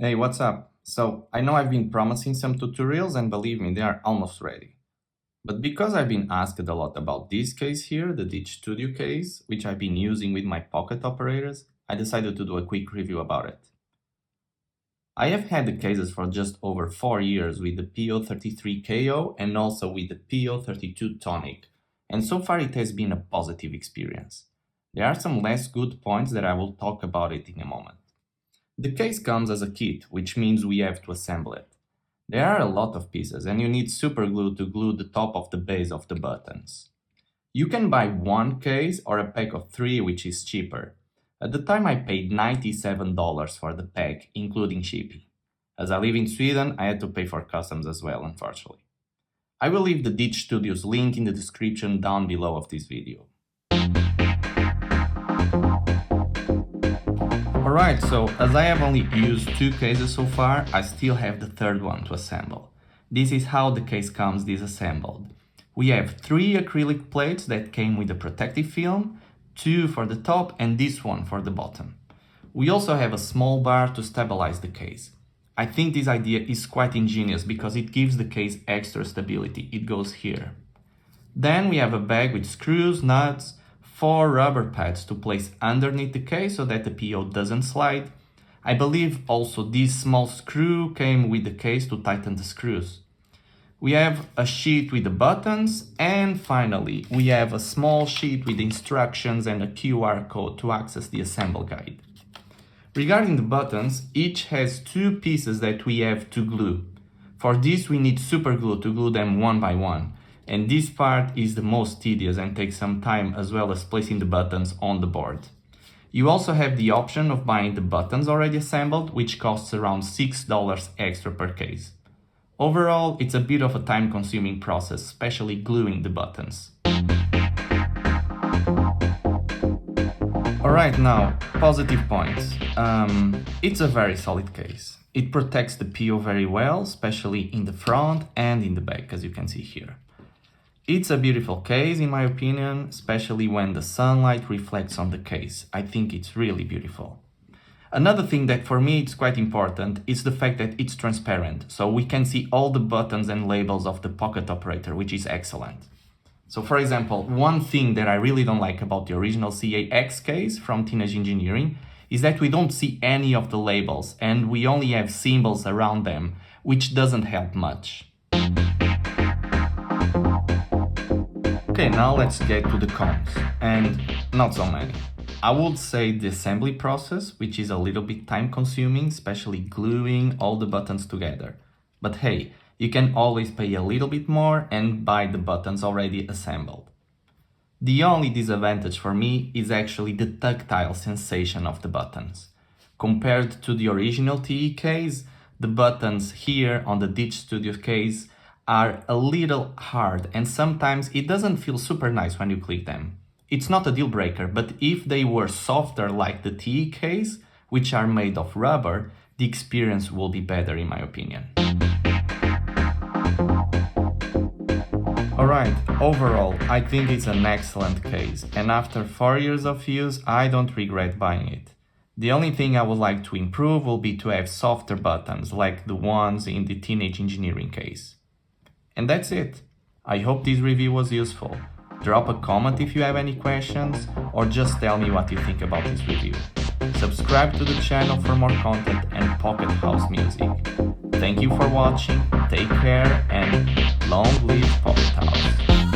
Hey, what's up? So, I know I've been promising some tutorials and believe me, they are almost ready. But because I've been asked a lot about this case here, the Dich Studio case, which I've been using with my pocket operators, I decided to do a quick review about it. I have had the cases for just over 4 years with the PO33KO and also with the PO32 Tonic, and so far it has been a positive experience. There are some less good points that I will talk about it in a moment. The case comes as a kit, which means we have to assemble it. There are a lot of pieces and you need super glue to glue the top of the base of the buttons. You can buy one case or a pack of 3, which is cheaper. At the time I paid $97 for the pack, including shipping. As I live in Sweden, I had to pay for customs as well, unfortunately. I will leave the Dich Studios link in the description down below of this video. Alright, so as I have only used 2 cases so far, I still have the third one to assemble. This is how the case comes disassembled. We have 3 acrylic plates that came with a protective film, 2 for the top and this one for the bottom. We also have a small bar to stabilize the case. I think this idea is quite ingenious because it gives the case extra stability. It goes here. Then we have a bag with screws, nuts, 4 rubber pads to place underneath the case so that the PO doesn't slide. I believe also this small screw came with the case to tighten the screws. We have a sheet with the buttons, and finally we have a small sheet with instructions and a QR code to access the assemble guide. Regarding the buttons, each has 2 pieces that we have to glue. For this we need super glue to glue them one by one. And this part is the most tedious and takes some time, as well as placing the buttons on the board. You also have the option of buying the buttons already assembled, which costs around $6 extra per case. Overall, it's a bit of a time-consuming process, especially gluing the buttons. Alright, now, positive points. It's a very solid case. It protects the PO very well, especially in the front and in the back, as you can see here. It's a beautiful case in my opinion, especially when the sunlight reflects on the case. I think it's really beautiful. Another thing that for me it's quite important is the fact that it's transparent, so we can see all the buttons and labels of the pocket operator, which is excellent. So for example, one thing that I really don't like about the original CAX case from Teenage Engineering is that we don't see any of the labels and we only have symbols around them, which doesn't help much. Okay, now let's get to the cons, and not so many. I would say the assembly process, which is a little bit time consuming, especially gluing all the buttons together. But hey, you can always pay a little bit more and buy the buttons already assembled. The only disadvantage for me is actually the tactile sensation of the buttons. Compared to the original TE case, the buttons here on the Dich Studios case are a little hard and sometimes it doesn't feel super nice when you click them. It's not a deal breaker, but if they were softer like the TE case, which are made of rubber, the experience will be better in my opinion. Alright, overall, I think it's an excellent case, and after 4 years of use, I don't regret buying it. The only thing I would like to improve will be to have softer buttons like the ones in the Teenage Engineering case. And that's it. I hope this review was useful. Drop a comment if you have any questions, or just tell me what you think about this review. Subscribe to the channel for more content and pocket house music. Thank you for watching, take care, and long live Pocket House.